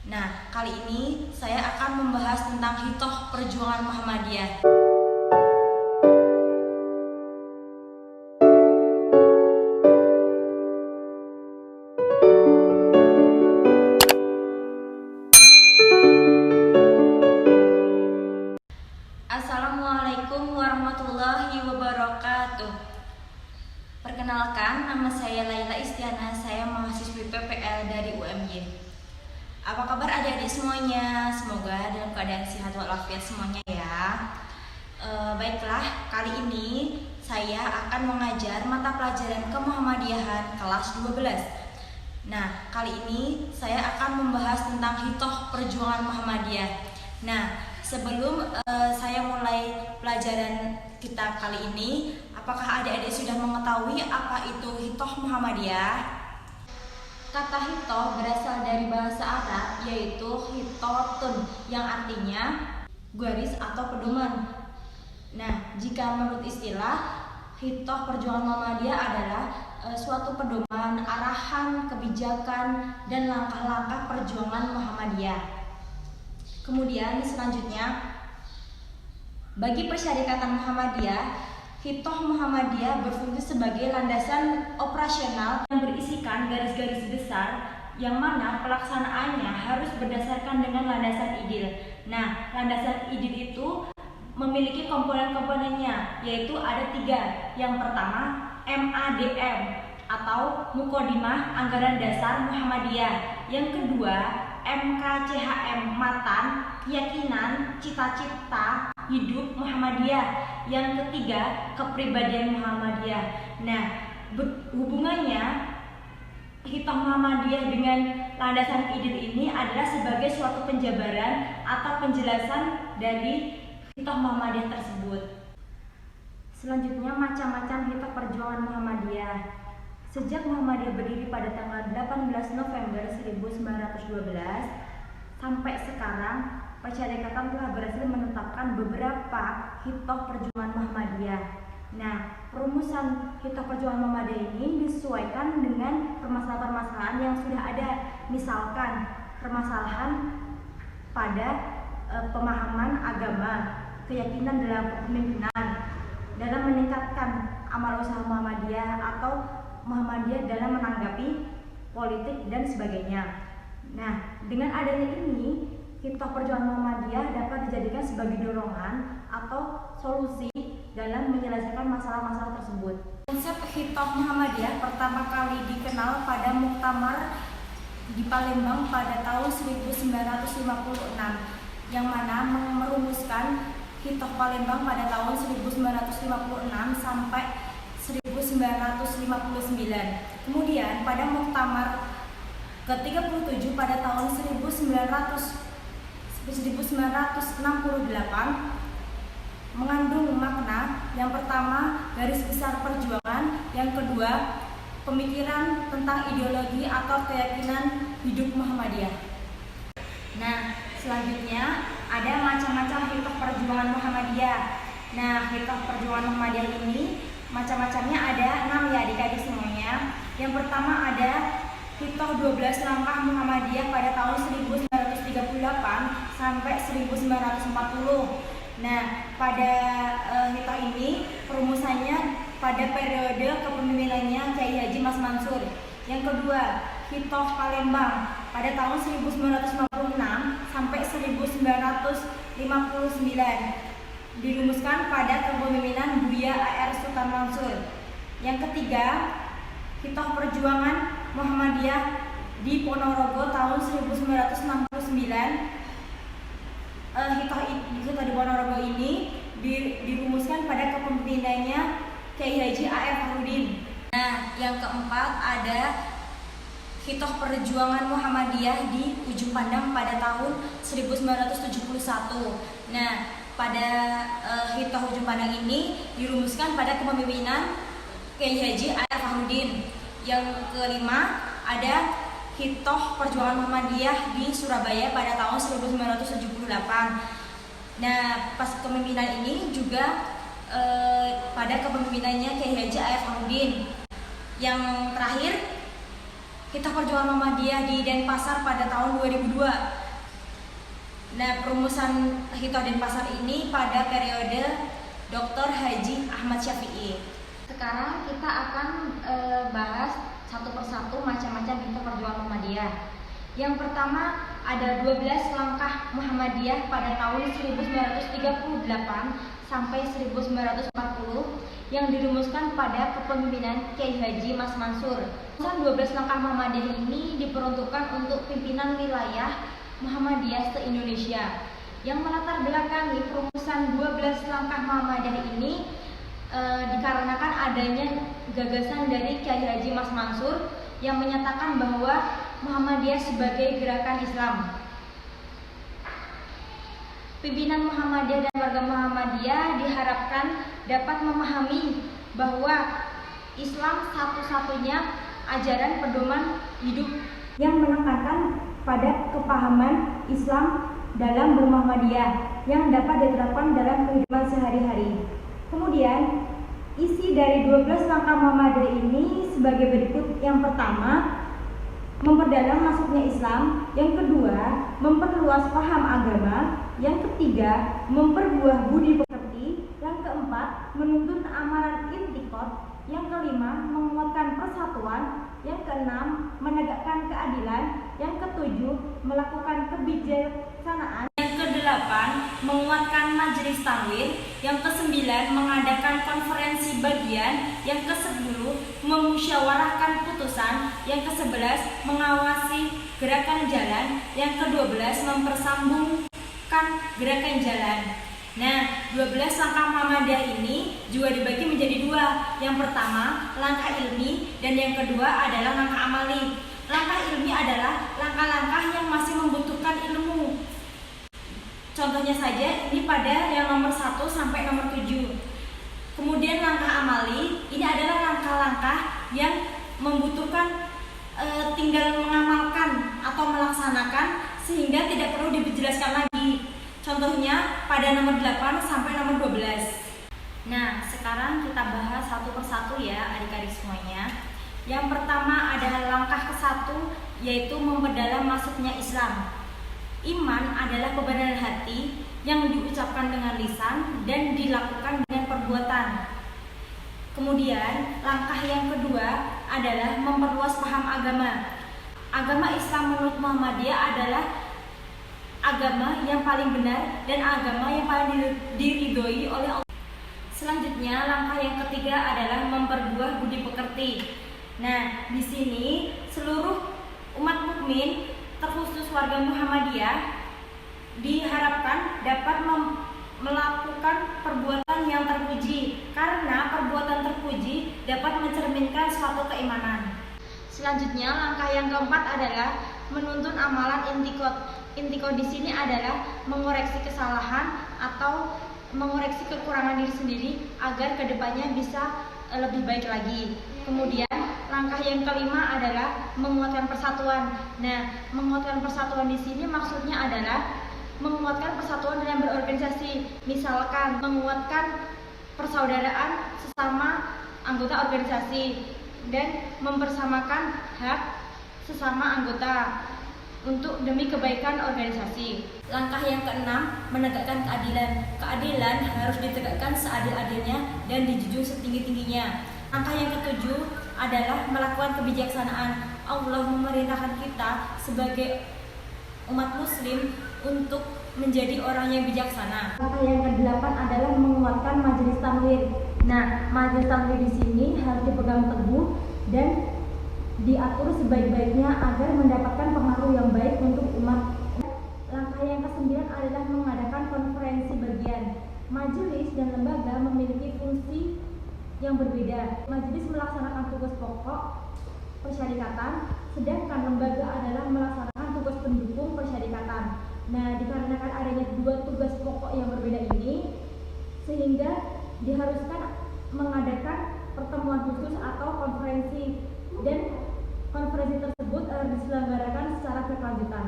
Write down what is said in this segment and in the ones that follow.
Nah, kali ini saya akan membahas tentang hitoh perjuangan Muhammadiyah. Assalamualaikum warahmatullahi wabarakatuh. Perkenalkan, nama saya Laila Istiana, saya mahasiswi PPL dari UMY. Apa kabar adik-adik semuanya? Semoga dalam keadaan sehat walafiat semuanya ya. Baiklah, kali ini saya akan mengajar mata pelajaran kemuhammadiyahan kelas 12. Nah, kali ini saya akan membahas tentang hitoh perjuangan Muhammadiyah. Nah, sebelum saya mulai pelajaran kita kali ini, apakah adik-adik sudah mengetahui apa itu hitoh Muhammadiyah? Kata hitoh berasal dari bahasa Arab, yaitu hitotun, yang artinya garis atau pedoman. Nah, jika menurut istilah, hitoh perjuangan Muhammadiyah adalah suatu pedoman, arahan, kebijakan, dan langkah-langkah perjuangan Muhammadiyah. Kemudian selanjutnya, bagi Persyarikatan Muhammadiyah, hitoh Muhammadiyah berfungsi sebagai landasan operasional yang berisikan garis-garis besar yang mana pelaksanaannya harus berdasarkan dengan landasan idil. Nah, landasan idil itu memiliki komponen-komponennya, yaitu ada 3. Yang pertama, MADM atau Mukodimah Anggaran Dasar Muhammadiyah. Yang kedua, MKCHM Matan, Keyakinan, Cita-cita Hidup Muhammadiyah. Yang ketiga, Kepribadian Muhammadiyah. Nah, hubungannya hitoh Muhammadiyah dengan landasan idil ini adalah sebagai suatu penjabaran atau penjelasan dari hitoh Muhammadiyah tersebut. Selanjutnya, macam-macam hitoh perjuangan Muhammadiyah. Sejak Muhammadiyah berdiri pada tanggal 18 November 1912 sampai sekarang, Persyarikatan telah berhasil menetapkan beberapa hitoh perjuangan Muhammadiyah. Nah, perumusan hitoh perjuangan Muhammadiyah ini disesuaikan dengan permasalahan-permasalahan yang sudah ada. Misalkan, permasalahan pada pemahaman agama, keyakinan dalam kepemimpinan, dalam meningkatkan amal usaha Muhammadiyah atau Muhammadiyah dalam menanggapi politik dan sebagainya. Nah, dengan adanya ini, hitoh perjuangan Muhammadiyah dapat dijadikan sebagai dorongan atau solusi dalam menyelesaikan masalah-masalah tersebut. Konsep hitoh Muhammadiyah pertama kali dikenal pada muktamar di Palembang pada tahun 1956, yang mana merumuskan hitoh Palembang pada tahun 1956 sampai 1959. Kemudian pada muktamar ke-37 pada tahun 1968 mengandung makna. Yang pertama, garis besar perjuangan. Yang kedua, pemikiran tentang ideologi atau keyakinan hidup Muhammadiyah. Nah, selanjutnya ada macam-macam hitoh perjuangan Muhammadiyah. Nah, hitoh perjuangan Muhammadiyah ini macam-macamnya ada 6 ya adik-adik semuanya. Yang pertama ada hitoh 12 langkah Muhammadiyah pada tahun 1938 sampai 1940. Nah, pada hitoh ini perumusannya pada periode kepemimpinannya Kiai Haji Mas Mansur. Yang kedua, hitoh Palembang pada tahun 1956 sampai 1959 dirumuskan pada kepemimpinan Buya A.R. Sultan Mansur. Yang ketiga, hitoh perjuangan Muhammadiyah di Ponorogo tahun 1969. Hitoh di Ponorogo ini dirumuskan pada kepemimpinannya Kiai Haji A.R. Fahrudin. Nah, yang keempat ada hitoh perjuangan Muhammadiyah di Ujung Pandang pada tahun 1971. Nah, pada hitoh Ujung Pandang ini dirumuskan pada kepemimpinan Kiai Haji A.R. Fahrudin. Yang kelima ada hitoh perjuangan Muhammadiyah di Surabaya pada tahun 1978. Nah, pas kepemimpinan ini juga pada kepemimpinannya Kiai Haji A.R. Fahrudin. Yang terakhir Hitoh Perjuangan Muhammadiyah di Denpasar pada tahun 2002. Nah, perumusan Hitoh Denpasar ini pada periode Dr. Haji Ahmad Syafi'i. Sekarang kita akan bahas satu persatu macam-macam Hitoh Perjuangan Muhammadiyah. Yang pertama ada 12 langkah Muhammadiyah pada tahun 1938 sampai 1940 yang dirumuskan pada kepemimpinan Kiai Haji Mas Mansur. 12 langkah Muhammadiyah ini diperuntukkan untuk pimpinan wilayah Muhammadiyah se-Indonesia. Yang melatar belakangi perumusan 12 langkah Muhammadiyah ini dikarenakan adanya gagasan dari Kiai Haji Mas Mansur yang menyatakan bahwa Muhammadiyah sebagai gerakan Islam. Pimpinan Muhammadiyah dan warga Muhammadiyah diharapkan dapat memahami bahwa Islam satu-satunya ajaran pedoman hidup yang menekankan pada kepahaman Islam dalam bermuhammadiyah yang dapat diterapkan dalam kehidupan sehari-hari. Kemudian, isi dari 12 langkah Muhammadiyah ini sebagai berikut. Yang pertama, memperdalam masuknya Islam. Yang kedua, memperluas paham agama. Yang ketiga, memperbuah budi pekerti. Yang keempat, menuntun amalan intikot. Yang kelima, menguatkan persatuan. Yang keenam, menegakkan keadilan. Yang ketujuh, melakukan kebijaksanaan. Yang kedelapan, menguatkan majelis tanwir. Yang kesembilan, mengadakan konferensi bagian. Yang kesepuluh, memusyawarahkan putusan. Yang kesebelas, mengawasi gerakan jalan. Yang kedua-belas, mempersambungkan gerakan jalan. Nah, 12 langkah Muhammadiyah ini juga dibagi menjadi dua. Yang pertama, langkah ilmi, dan yang kedua adalah langkah amali. Langkah ilmi adalah langkah-langkah yang masih membutuhkan ilmu. Contohnya saja, ini pada yang nomor 1 sampai nomor 7. Kemudian langkah amali, ini adalah langkah-langkah yang membutuhkan tinggal mengamalkan atau melaksanakan sehingga tidak perlu dijelaskan lagi. Contohnya pada nomor 8 sampai nomor 12. Nah, sekarang kita bahas satu persatu ya adik-adik semuanya. Yang pertama adalah langkah ke-1, yaitu memperdalam masuknya Islam. Iman adalah kebenaran hati yang diucapkan dengan lisan dan dilakukan dengan perbuatan. Kemudian, langkah yang kedua adalah memperluas paham agama. Agama Islam menurut Muhammadiyah adalah agama yang paling benar dan agama yang paling diridhoi oleh Allah. Selanjutnya, langkah yang ketiga adalah memperbuah budi pekerti. Nah, di sini seluruh umat mukmin, terkhusus warga Muhammadiyah, diharapkan dapat melakukan perbuatan yang terpuji, karena perbuatan terpuji dapat mencerminkan suatu keimanan. Selanjutnya, langkah yang keempat adalah menuntun amalan intikot. Intikot di sini adalah mengoreksi kesalahan atau mengoreksi kekurangan diri sendiri agar kedepannya bisa lebih baik lagi. Kemudian langkah yang kelima adalah menguatkan persatuan. Nah, menguatkan persatuan di sini maksudnya adalah menguatkan persatuan dalam berorganisasi. Misalkan menguatkan persaudaraan sesama anggota organisasi dan mempersamakan hak sesama anggota untuk demi kebaikan organisasi. Langkah yang keenam, menegakkan keadilan. Keadilan harus ditegakkan seadil-adilnya dan dijunjung setinggi-tingginya. Langkah yang ketujuh adalah melakukan kebijaksanaan. Allah memerintahkan kita sebagai umat muslim untuk menjadi orang yang bijaksana. Langkah yang kedelapan adalah menguatkan majelis tanwir. Nah, majelis tanwir di sini harus dipegang teguh dan diatur sebaik-baiknya agar mendapatkan pengaruh yang baik untuk umat. Langkah yang ke-9 adalah mengadakan konferensi bagian. Majelis dan lembaga memiliki fungsi yang berbeda. Majelis melaksanakan tugas pokok persyarikatan, sedangkan lembaga adalah melaksanakan tugas pendukung persyarikatan. Nah, dikarenakan adanya dua tugas pokok yang berbeda ini, sehingga diharuskan mengadakan pertemuan khusus atau konferensi, dan konferensi tersebut diselenggarakan secara berkelanjutan.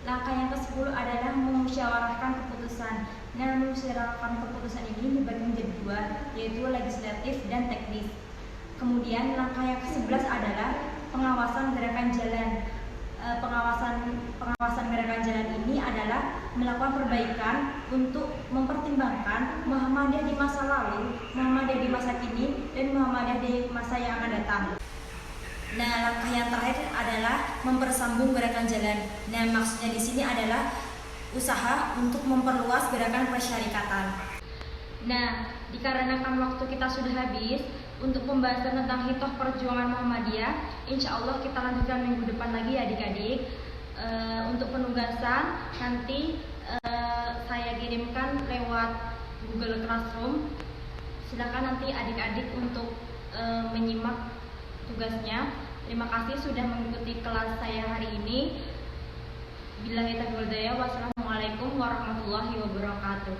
Langkah yang ke-10 adalah memusyawarahkan keputusan. Nah, memusyawarahkan keputusan ini dibagi menjadi dua, yaitu legislatif dan teknis. Kemudian langkah yang ke-11 adalah pengawasan gerakan jalan. Pengawasan gerakan jalan ini adalah melakukan perbaikan untuk mempertimbangkan Muhammadiyah di masa lalu, Muhammadiyah di masa kini, dan Muhammadiyah di masa yang akan datang. Nah, langkah yang terakhir adalah mempersambung gerakan jalan. Nah, maksudnya di sini adalah usaha untuk memperluas gerakan persyarikatan. Nah, dikarenakan waktu kita sudah habis untuk pembahasan tentang hitoh perjuangan Muhammadiyah, insya Allah kita lanjutkan minggu depan lagi ya adik-adik. Untuk penugasan nanti saya kirimkan lewat Google Classroom. Silakan nanti adik-adik untuk menyimak tugasnya. Terima kasih sudah mengikuti kelas saya hari ini. Billahi taufiq wal hidayah. Wassalamualaikum warahmatullahi wabarakatuh.